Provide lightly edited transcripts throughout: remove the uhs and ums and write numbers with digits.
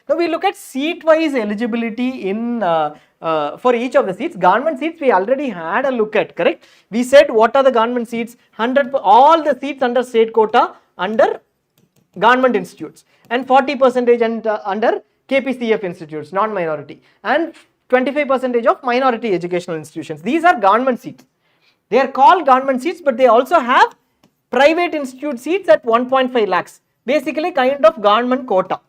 Now we look at seat-wise eligibility in for each of the seats. Government seats we already had a look at, correct? We said what are the government seats? 100 all the seats under state quota under government institutes, and 40% and under KPCF institutes, non-minority, and 25% of minority educational institutions. These are government seats. They are called government seats, but they also have private institute seats at 1.5 lakhs, basically kind of government quota.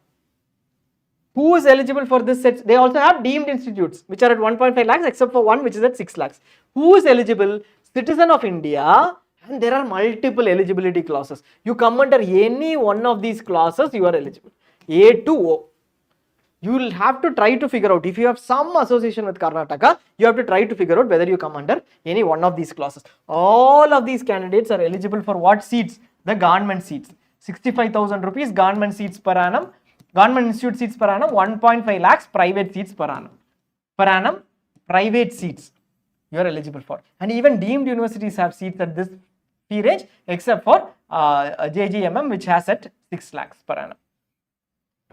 Who is eligible for this set? They also have deemed institutes which are at 1.5 lakhs except for one which is at 6 lakhs. Who is eligible? Citizen of India, and there are multiple eligibility clauses. You come under any one of these clauses, you are eligible. A to O. You will have to try to figure out, if you have some association with Karnataka, you have to try to figure out whether you come under any one of these clauses. All of these candidates are eligible for what seats? The government seats. 65,000 rupees government seats per annum, government institute seats per annum, 1.5 lakhs private seats per annum. Per annum, private seats you are eligible for. And even deemed universities have seats at this fee range except for JGMM, which has at 6 lakhs per annum.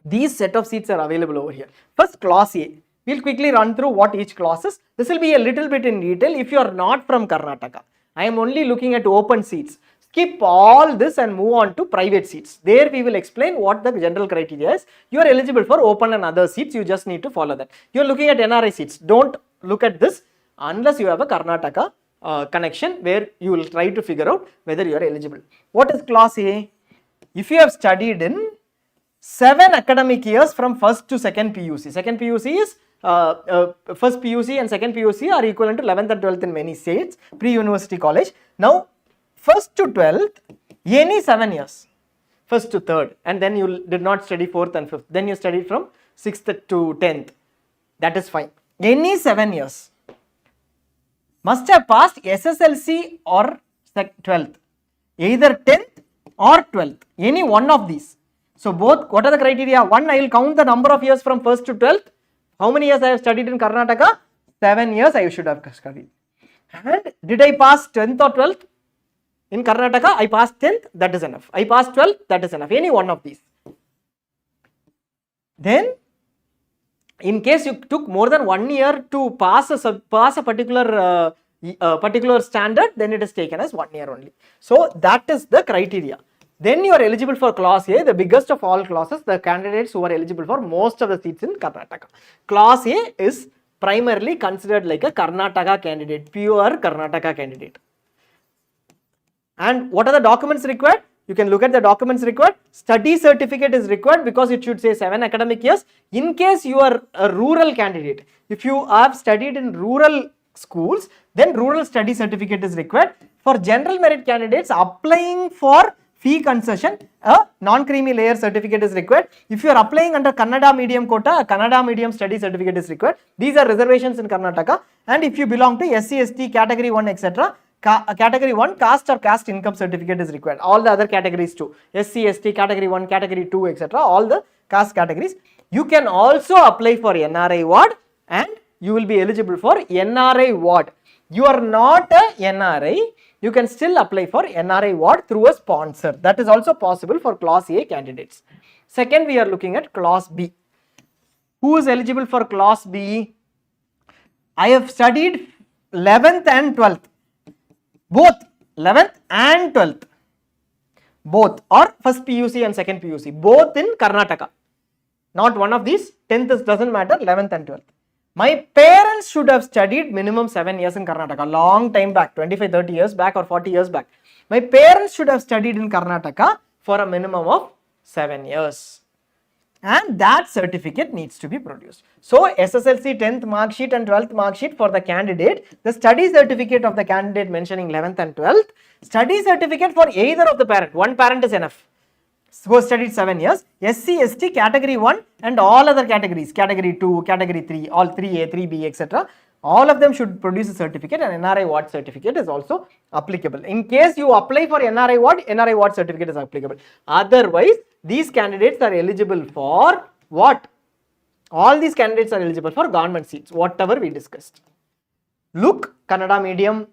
These set of seats are available over here. First, clause A. We'll quickly run through what each clause is. This will be a little bit in detail if you are not from Karnataka. I am only looking at open seats. Skip all this and move on to private seats. There we will explain what the general criteria is. You are eligible for open and other seats. You just need to follow that. You are looking at NRI seats. Don't look at this unless you have a Karnataka connection where you will try to figure out whether you are eligible. What is clause A? If you have studied in 7 academic years from first to second PUC. Second PUC is first PUC and second PUC are equivalent to 11th and 12th in many states, pre-university college. Now, first to 12th, any 7 years, first to third, and then you did not study 4th and 5th. Then you studied from 6th to 10th. That is fine. Any 7 years must have passed SSLC or 12th, either 10th or 12th, any one of these. So both, what are the criteria? One, I will count the number of years from 1st to 12th. How many years I have studied in Karnataka? 7 years I should have studied. And did I pass 10th or 12th? In Karnataka, I passed 10th, that is enough. I passed 12th, that is enough. Any one of these. Then, in case you took more than 1 year to pass a particular standard, then it is taken as 1 year only. So that is the criteria. Then you are eligible for clause A, the biggest of all clauses, the candidates who are eligible for most of the seats in Karnataka. Clause A is primarily considered like a Karnataka candidate, pure Karnataka candidate. And what are the documents required? You can look at the documents required. Study certificate is required because it should say 7 academic years. In case you are a rural candidate, if you have studied in rural schools, then rural study certificate is required. For general merit candidates applying for fee concession, a non-creamy layer certificate is required. If you are applying under Kannada medium quota, a Kannada medium study certificate is required. These are reservations in Karnataka. And if you belong to SC, ST, category 1, etc., category 1 caste or caste income certificate is required. All the other categories too, SC, ST, category 1, category 2, etc., all the caste categories. You can also apply for NRI ward and you will be eligible for NRI ward. You are not a NRI, you can still apply for NRI ward through a sponsor. That is also possible for clause A candidates. Second, we are looking at clause B. Who is eligible for clause B? I have studied 11th and 12th. Both 11th and 12th. Both, or first PUC and second PUC. Both in Karnataka. Not one of these. 10th doesn't matter, 11th and 12th. My parents should have studied minimum 7 years in Karnataka, long time back, 25-30 years back or 40 years back. My parents should have studied in Karnataka for a minimum of 7 years. And that certificate needs to be produced. So, SSLC 10th mark sheet and 12th mark sheet for the candidate, the study certificate of the candidate mentioning 11th and 12th, study certificate for either of the parent, one parent is enough. Who studied 7 years, SC, ST, category 1 and all other categories, category 2, category 3, all 3A, 3B, etc. All of them should produce a certificate, and NRI ward certificate is also applicable. In case you apply for NRI ward certificate is applicable. Otherwise, these candidates are eligible for what? All these candidates are eligible for government seats, whatever we discussed. Look, Kannada medium,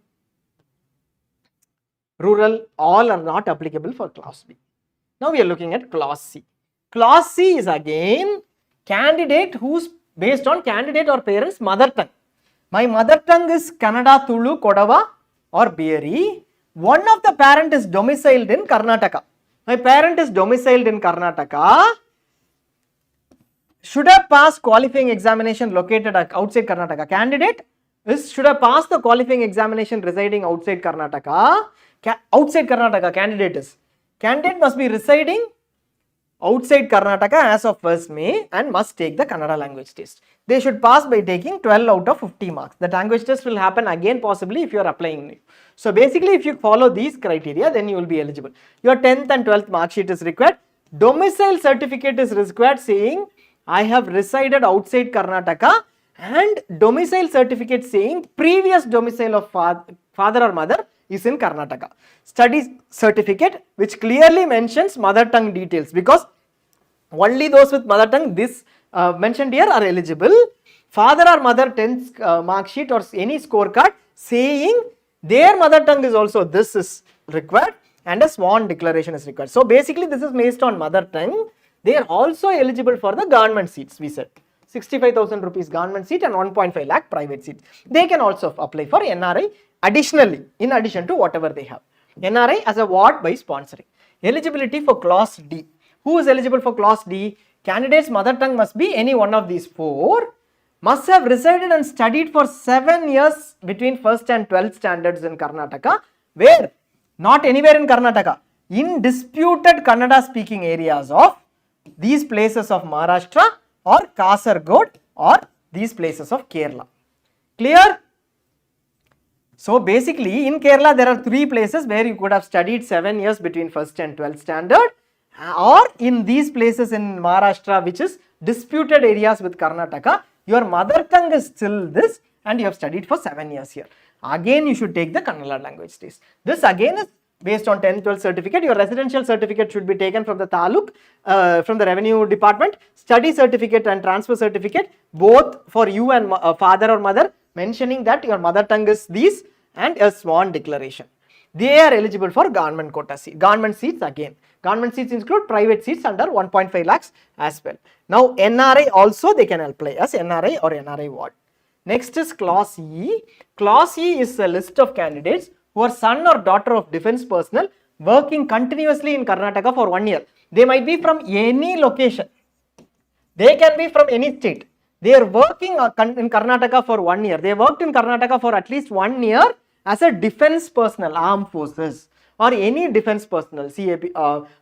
rural, all are not applicable for clause B. Now we are looking at clause C. Clause C is again candidate who's based on candidate or parents' mother tongue. My mother tongue is Kannada, Tulu, Kodava or Beri. One of the parent is domiciled in Karnataka. My parent is domiciled in Karnataka. Should have passed qualifying examination located outside Karnataka. Candidate should have passed the qualifying examination residing outside Karnataka. Outside Karnataka, candidate must be residing outside Karnataka as of 1st May and must take the Kannada language test. They should pass by taking 12 out of 50 marks. The language test will happen again possibly if you are applying new. So basically if you follow these criteria, then you will be eligible. Your 10th and 12th mark sheet is required. Domicile certificate is required saying I have resided outside Karnataka, and domicile certificate saying previous domicile of father or mother is in Karnataka. Study certificate which clearly mentions mother tongue details, because only those with mother tongue this mentioned here are eligible. Father or mother 10th mark sheet or any scorecard saying their mother tongue is also this is required, and a sworn declaration is required. So basically this is based on mother tongue. They are also eligible for the government seats. We said 65,000 rupees government seat and 1.5 lakh private seats. They can also apply for NRI additionally, in addition to whatever they have. NRI as a ward by sponsoring. Eligibility for class D. Who is eligible for class D? Candidate's mother tongue must be any one of these four. Must have resided and studied for 7 years between 1st and 12th standards in Karnataka. Where? Not anywhere in Karnataka. In disputed Kannada speaking areas of these places of Maharashtra or Kasargod or these places of Kerala. Clear? So basically in Kerala there are 3 places where you could have studied 7 years between 1st and 12th standard, or in these places in Maharashtra which is disputed areas with Karnataka, your mother tongue is still this and you have studied for 7 years here. Again you should take the Kannada language test. This again is based on 10th, 12th certificate. Your residential certificate should be taken from the taluk, from the revenue department. Study certificate and transfer certificate, both for you and father or mother, mentioning that your mother tongue is these, and a sworn declaration. They are eligible for government quota seat. Government seats again. Government seats include private seats under 1.5 lakhs as well. Now NRI also they can apply as NRI or NRI ward. Next is class E. Class E is a list of candidates who are son or daughter of defense personnel working continuously in Karnataka for 1 year. They might be from any location. They can be from any state. They are working in Karnataka for 1 year. They worked in Karnataka for at least 1 year as a defense personnel, armed forces or any defense personnel, CAP,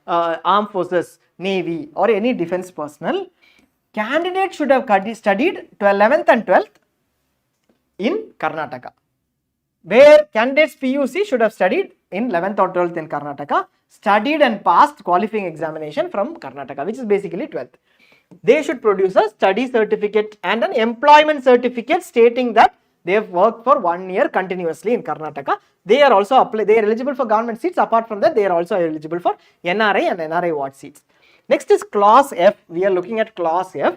armed forces, navy or any defense personnel. Candidate should have studied 11th and 12th in Karnataka. Where candidates PUC should have studied in 11th or 12th in Karnataka, studied and passed qualifying examination from Karnataka, which is basically 12th. They should produce a study certificate and an employment certificate stating that they have worked for 1 year continuously in Karnataka. They are also they are eligible for government seats. Apart from that, they are also eligible for NRI and NRI ward seats. Next is class F. We are looking at class F.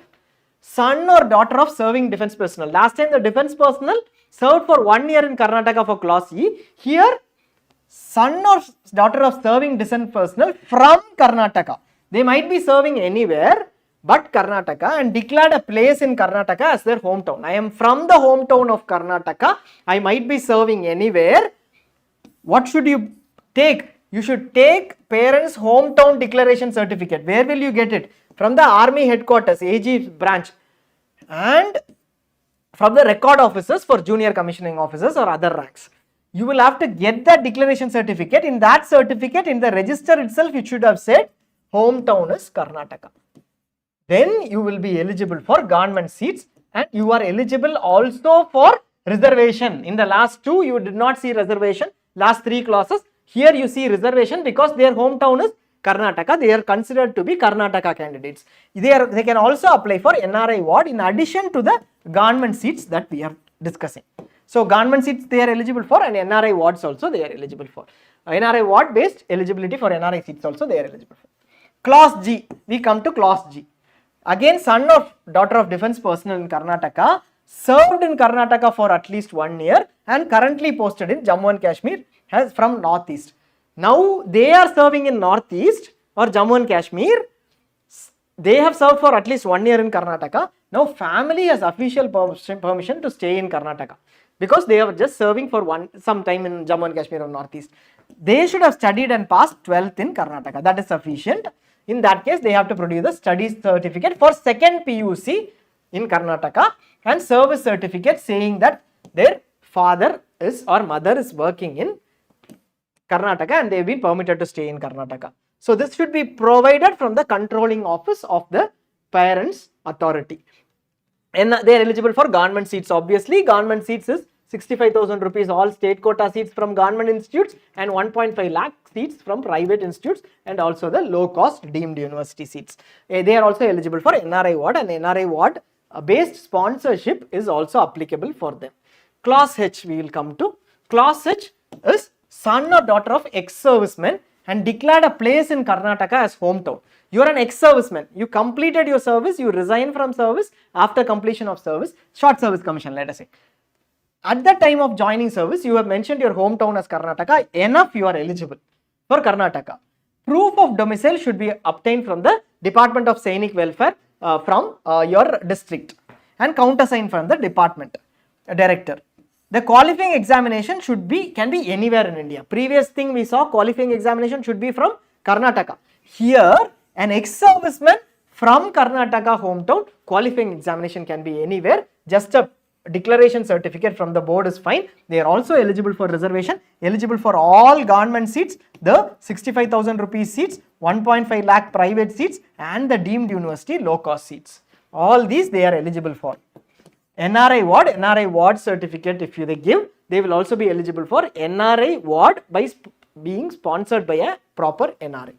Son or daughter of serving defense personnel. Last time the defense personnel served for 1 year in Karnataka for class E. Here, son or daughter of serving defense personnel from Karnataka. They might be serving anywhere but Karnataka and declared a place in Karnataka as their hometown. I am from the hometown of Karnataka. I might be serving anywhere. What should you take? You should take parents' hometown declaration certificate. Where will you get it? From the army headquarters, AG branch, and from the record officers for junior commissioning officers or other ranks. You will have to get that declaration certificate. In that certificate, in the register itself, it should have said hometown is Karnataka. Then you will be eligible for government seats, and you are eligible also for reservation. In the last 2, you did not see reservation. Last 3 clauses, here you see reservation because their hometown is Karnataka. They are considered to be Karnataka candidates. They can also apply for NRI ward in addition to the government seats that we are discussing. So government seats they are eligible for, and NRI wards also they are eligible for. NRI ward based eligibility for NRI seats also they are eligible for. Class G, we come to class G. Again, son or daughter of defense personnel in Karnataka, served in Karnataka for at least 1 year and currently posted in Jammu and Kashmir as from Northeast. Now they are serving in Northeast or Jammu and Kashmir. they have served for at least 1 year in Karnataka. Now family has official permission to stay in Karnataka because they are just serving for some time in Jammu and Kashmir or Northeast. They should have studied and passed 12th in Karnataka. That is sufficient. In that case, they have to produce the studies certificate for second PUC in Karnataka and service certificate saying that their father is or mother is working in Karnataka and they have been permitted to stay in Karnataka. So this should be provided from the controlling office of the parents' authority. And they are eligible for government seats. Obviously, government seats is 65,000 rupees all state quota seats from government institutes and 1.5 lakh seats from private institutes and also the low cost deemed university seats. They are also eligible for NRI ward, and NRI ward based sponsorship is also applicable for them. Class H we will come to. Class H is son or daughter of ex-serviceman and declared a place in Karnataka as hometown. You are an ex-serviceman. You completed your service, you resign from service after completion of service, short service commission, let us say. At the time of joining service, you have mentioned your hometown as Karnataka, enough you are eligible for Karnataka. Proof of domicile should be obtained from the Department of Sainik Welfare from your district and countersigned from the department director. The qualifying examination can be anywhere in India. Previous thing we saw, qualifying examination should be from Karnataka. Here, an ex-serviceman from Karnataka hometown, qualifying examination can be anywhere. Just a declaration certificate from the board is fine. They are also eligible for reservation, eligible for all government seats, the 65,000 rupees seats, 1.5 lakh private seats and the deemed university low cost seats. All these they are eligible for. NRI ward certificate if they give, they will also be eligible for NRI ward by being sponsored by a proper NRI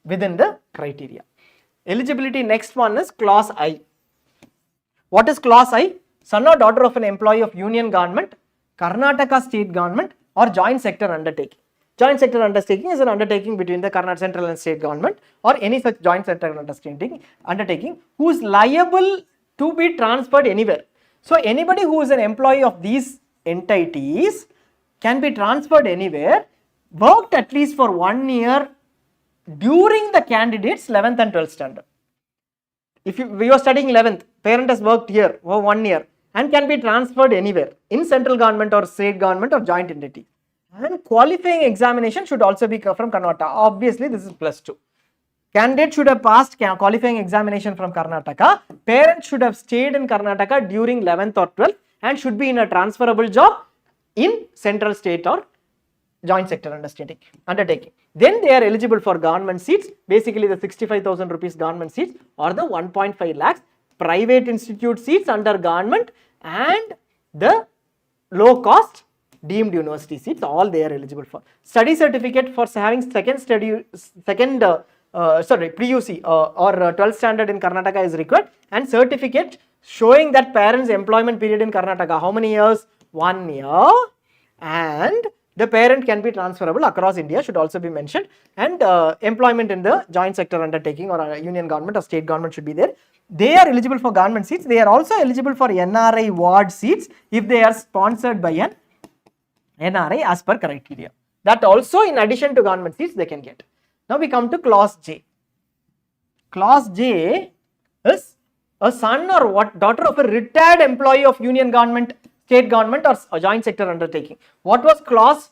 within the criteria. Eligibility next one is class I. What is class I? Son or daughter of an employee of union government, Karnataka state government or joint sector undertaking. Joint sector undertaking is an undertaking between the Karnataka central and state government or any such joint sector undertaking who is liable to be transferred anywhere. So anybody who is an employee of these entities can be transferred anywhere, worked at least for 1 year during the candidate's 11th and 12th standard. If you are studying 11th, parent has worked here for 1 year and can be transferred anywhere in central government or state government or joint entity. And qualifying examination should also be from Karnataka. Obviously, this is +2. Candidate should have passed qualifying examination from Karnataka. Parents should have stayed in Karnataka during 11th or 12th and should be in a transferable job in central state or joint sector undertaking. Then they are eligible for government seats, basically the 65,000 rupees government seats or the 1.5 lakhs private institute seats under government and the low cost deemed university seats, all they are eligible for. Study certificate for having pre-UC or 12th standard in Karnataka is required, and certificate showing that parents' employment period in Karnataka, how many years? 1 year, and the parent can be transferable across India should also be mentioned, and employment in the joint sector undertaking or union government or state government should be there. They are eligible for government seats. They are also eligible for NRI ward seats if they are sponsored by an NRI as per criteria. That also in addition to government seats they can get. Now we come to class J. Class J is a son or daughter of a retired employee of union government, state government or a joint sector undertaking. What was class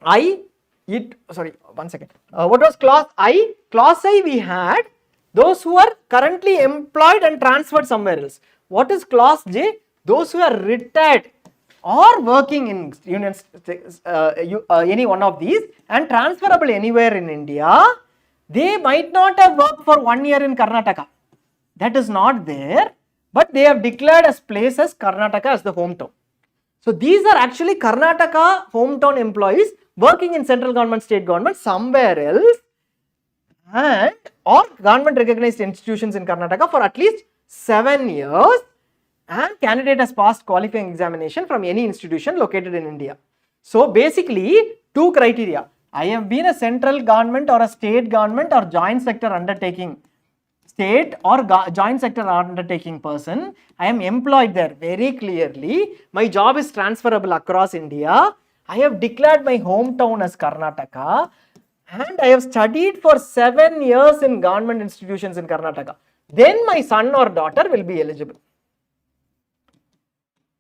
I? What was class I? Class I we had those who are currently employed and transferred somewhere else. What is class J? Those who are retired or working in unions, any one of these and transferable anywhere in India. They might not have worked for 1 year in Karnataka. That is not there, but they have declared as place as Karnataka as the hometown. So these are actually Karnataka hometown employees working in central government, state government somewhere else and or government recognized institutions in Karnataka for at least 7 years, and candidate has passed qualifying examination from any institution located in India. So basically 2 criteria. I have been a central government or a state government or joint sector undertaking state or joint sector undertaking person. I am employed there very clearly. My job is transferable across India. I have declared my hometown as Karnataka and I have studied for 7 years in government institutions in Karnataka, then my son or daughter will be eligible.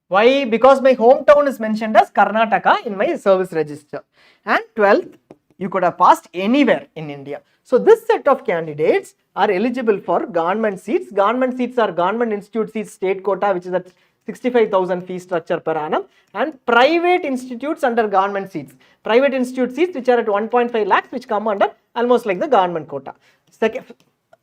Why? Because my hometown is mentioned as Karnataka in my service register. And 12th, you could have passed anywhere in India. So this set of candidates are eligible for government seats. Government seats are government institute seats, state quota, which is at 65,000 fee structure per annum, and private institutes under government seats. Private institute seats which are at 1.5 lakhs, which come under almost like the government quota. Second,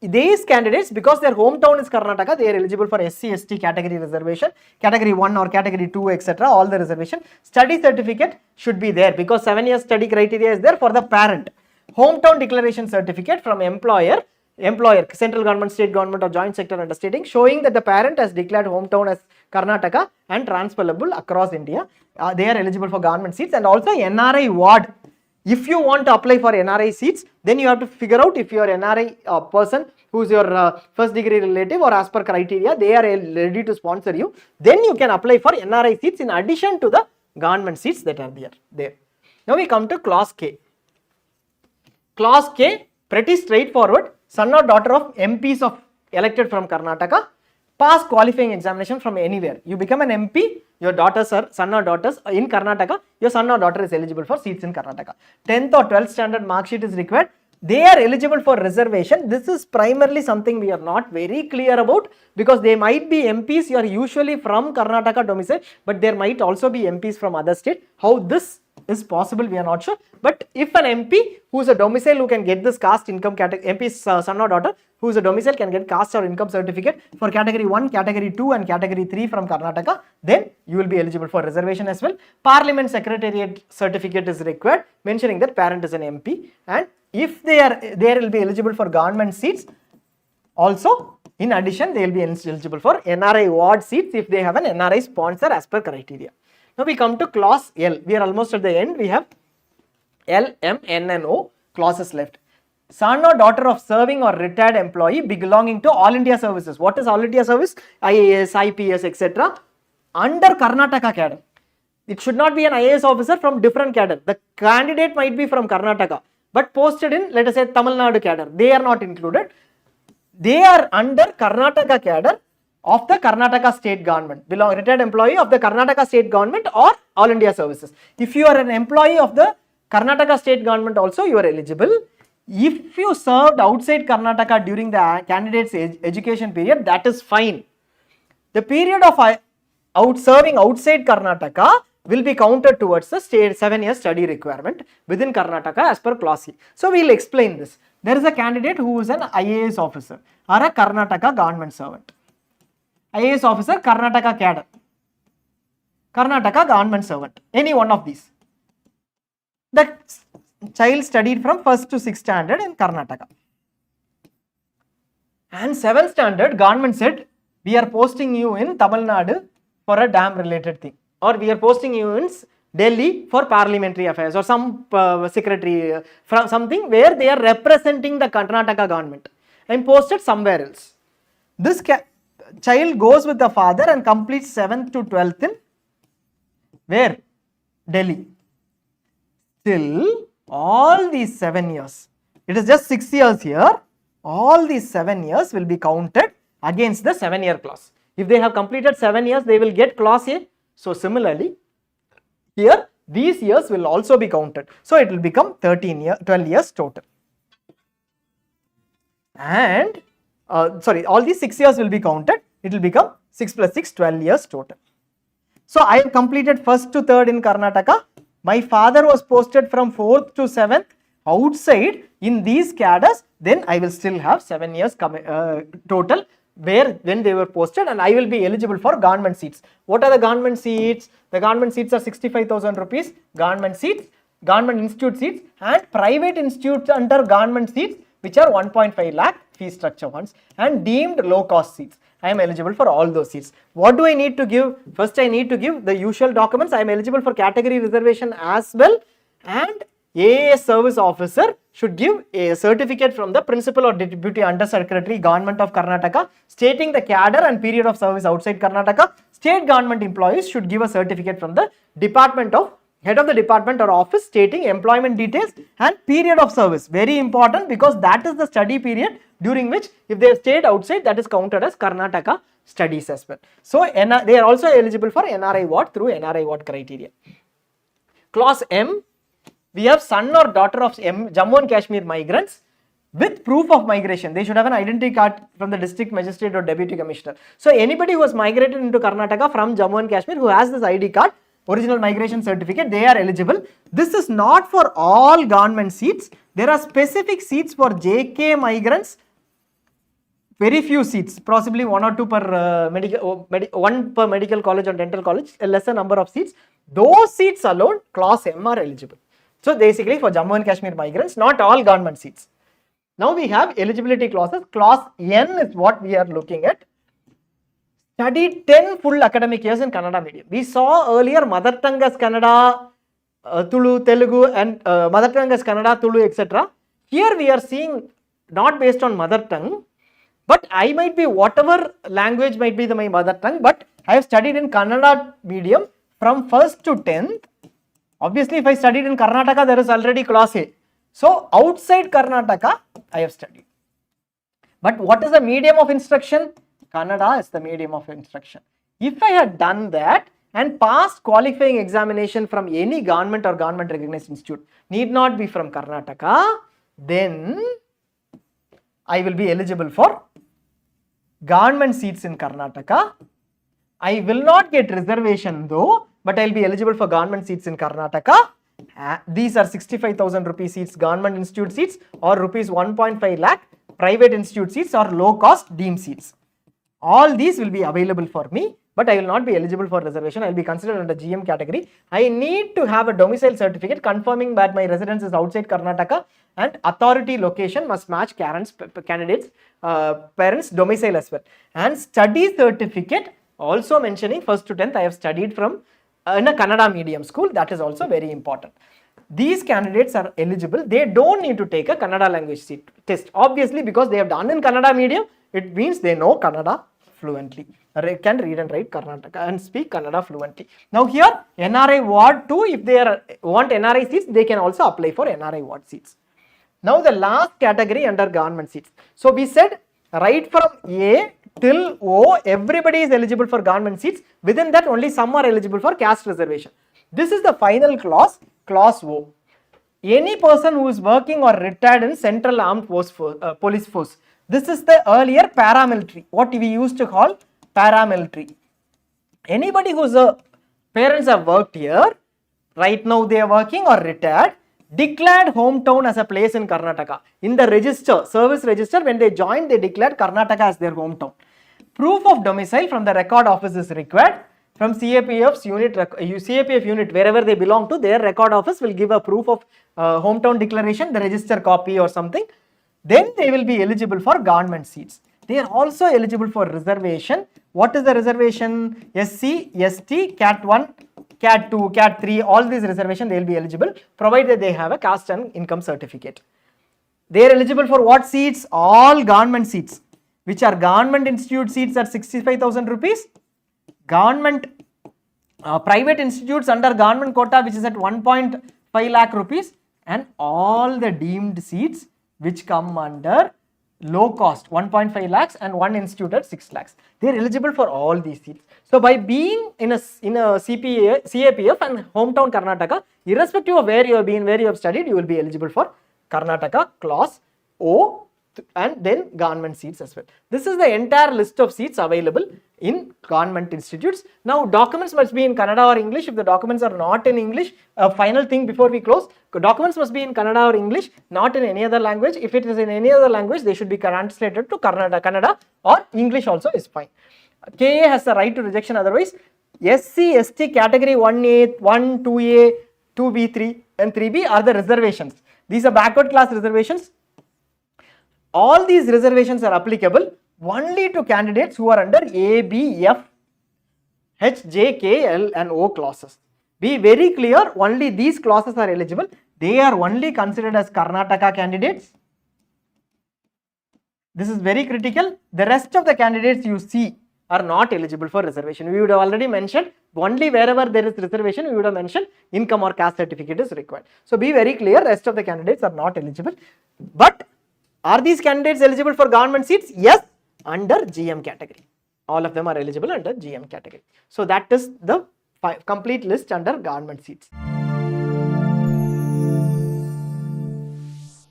these candidates, because their hometown is Karnataka, they are eligible for SC/ST category reservation, category 1 or category 2, etc. All the reservation. Study certificate should be there because 7 years study criteria is there for the parent. Hometown declaration certificate from employer, central government, state government or joint sector undertaking, showing that the parent has declared hometown as Karnataka and transferable across India. They are eligible for government seats, and also NRI ward. If you want to apply for NRI seats, then you have to figure out if you are NRI person who is your first degree relative or as per criteria, they are ready to sponsor you. Then you can apply for NRI seats in addition to the government seats that are there. Now we come to clause K. Clause K, pretty straightforward. Son or daughter of MPs of elected from Karnataka, pass qualifying examination from anywhere. You become an MP, your daughters or son or daughters in Karnataka, your son or daughter is eligible for seats in Karnataka. 10th or 12th standard mark sheet is required. They are eligible for reservation. This is primarily something we are not very clear about because they might be MPs, you are usually from Karnataka domicile, but there might also be MPs from other state. How this is possible, we are not sure. But if an MP who is a domicile who can get this caste income category, MP's son or daughter who is a domicile can get caste or income certificate for category 1, category 2 and category 3 from Karnataka, then you will be eligible for reservation as well. Parliament secretariat certificate is required mentioning that parent is an MP, and if they will be eligible for government seats. Also, in addition, they will be eligible for NRI ward seats if they have an NRI sponsor as per criteria. Now we come to clause L. We are almost at the end. We have L, M, N and O clauses left. Son or daughter of serving or retired employee belonging to All India Services. What is All India Service? IAS, IPS, etc. Under Karnataka cadre. It should not be an IAS officer from different cadre. The candidate might be from Karnataka, but posted in, let us say, Tamil Nadu cadre. They are not included. They are under Karnataka cadre of the Karnataka state government, retired employee of the Karnataka state government or All India Services. If you are an employee of the Karnataka state government also, you are eligible. If you served outside Karnataka during the candidate's education period, that is fine. The period of serving outside Karnataka will be counted towards the state 7 year study requirement within Karnataka as per clause C. So we will explain this. There is a candidate who is an IAS officer or a Karnataka government servant. IAS officer, Karnataka cadre, Karnataka government servant, any one of these. The child studied from 1st to 6th standard in Karnataka. And 7th standard, government said, we are posting you in Tamil Nadu for a dam related thing, or we are posting you in Delhi for parliamentary affairs or some secretary, from something where they are representing the Karnataka government. I am posted somewhere else. This child goes with the father and completes 7th to 12th in where? Delhi. Still, all these 7 years, it is just 6 years here, all these 7 years will be counted against the 7 year clause. If they have completed 7 years, they will get clause A. So similarly, here these years will also be counted. So it will become 12 years total. And all these 6 years will be counted. It will become 6 plus 6, 12 years total. So I have completed 1st to 3rd in Karnataka. My father was posted from 4th to 7th outside in these cadres. Then I will still have 7 years total when they were posted, and I will be eligible for government seats. What are the government seats? The government seats are 65,000 rupees. Government seats, government institute seats, and private institutes under government seats, which are 1.5 lakh fee structure ones, and deemed low cost seats. I am eligible for all those seats. What do I need to give? First, I need to give the usual documents. I am eligible for category reservation as well, and AAS service officer should give a certificate from the principal or deputy under secretary government of Karnataka stating the cadre and period of service outside Karnataka. State government employees should give a certificate from the Department of head of the department or office stating employment details and period of service. Very important, because that is the study period during which if they have stayed outside, that is counted as Karnataka studies as well. So they are also eligible for NRI Ward through NRI Ward criteria. Clause M, we have son or daughter of Jammu and Kashmir migrants with proof of migration. They should have an identity card from the district magistrate or deputy commissioner. So anybody who has migrated into Karnataka from Jammu and Kashmir who has this ID card, original migration certificate, they are eligible. This is not for all government seats. There are specific seats for JK migrants, very few seats, possibly 1 or 2 per one per medical college or dental college, a lesser number of seats. Those seats alone, clause M, are eligible. So basically for Jammu and Kashmir migrants, not all government seats. Now we have eligibility clauses. Clause N is what we are looking at. Studied 10 full academic years in Kannada medium. We saw earlier mother tongue as Kannada, Tulu, Telugu, and mother tongue as Kannada, Tulu, etc. Here we are seeing not based on mother tongue, but I might be whatever language might be my mother tongue, but I have studied in Kannada medium from 1st to 10th. Obviously, if I studied in Karnataka, there is already clause A. So outside Karnataka, I have studied. But what is the medium of instruction? Kannada is the medium of instruction. If I had done that and passed qualifying examination from any government or government recognized institute, need not be from Karnataka, then I will be eligible for government seats in Karnataka. I will not get reservation though, but I will be eligible for government seats in Karnataka. These are 65,000 rupee seats, government institute seats, or rupees 1.5 lakh private institute seats or low cost deemed seats. All these will be available for me, but I will not be eligible for reservation. I will be considered under GM category. I need to have a domicile certificate confirming that my residence is outside Karnataka, and authority location must match candidates' parents' domicile as well. And study certificate also mentioning 1st to 10th I have studied from in a Kannada medium school. That is also very important. These candidates are eligible. They don't need to take a Kannada language test. Obviously, because they have done in Kannada medium, it means they know Kannada fluently. They can read and write Karnataka and speak Kannada fluently. Now here, NRI Ward 2, if they want NRI seats, they can also apply for NRI Ward seats. Now the last category under government seats. So we said right from A till O, everybody is eligible for government seats. Within that, only some are eligible for caste reservation. This is the final clause, clause O. Any person who is working or retired in Central Armed Police Force. This is the earlier paramilitary, what we used to call paramilitary. Anybody whose parents have worked here, right now they are working or retired, declared hometown as a place in Karnataka. In the register, service register, when they joined, they declared Karnataka as their hometown. Proof of domicile from the record office is required. From CAPF's unit, CAPF unit, wherever they belong to, their record office will give a proof of hometown declaration, the register copy or something. Then they will be eligible for government seats. They are also eligible for reservation. What is the reservation? SC, ST, Cat 1, Cat 2, Cat 3, all these reservations they will be eligible, provided they have a caste and income certificate. They are eligible for what seats? All government seats, which are government institute seats at 65,000 rupees, government private institutes under government quota, which is at 1.5 lakh rupees, and all the deemed seats which come under low cost 1.5 lakhs and one institute at 6 lakhs. They are eligible for all these seats. So by being in a CAPF and hometown Karnataka, irrespective of where you have been, where you have studied, you will be eligible for Karnataka clause O and then government seats as well. This is the entire list of seats available in government institutes. Now documents must be in Kannada or English. If the documents are not in English, a final thing before we close, documents must be in Kannada or English, not in any other language. If it is in any other language, they should be translated to Kannada or English also is fine. KA has the right to rejection otherwise. SC, ST category 1A, 1, 2A, 2B, 3 and 3B are the reservations. These are backward class reservations. All these reservations are applicable only to candidates who are under A, B, F, H, J, K, L and O clauses. Be very clear, only these clauses are eligible. They are only considered as Karnataka candidates. This is very critical. The rest of the candidates you see are not eligible for reservation. We would have already mentioned Only wherever there is reservation, we would have mentioned income or caste certificate is required. So be very clear, rest of the candidates are not eligible. But are these candidates eligible for government seats? Yes, under GM category. All of them are eligible under GM category. So that is the complete list under government seats.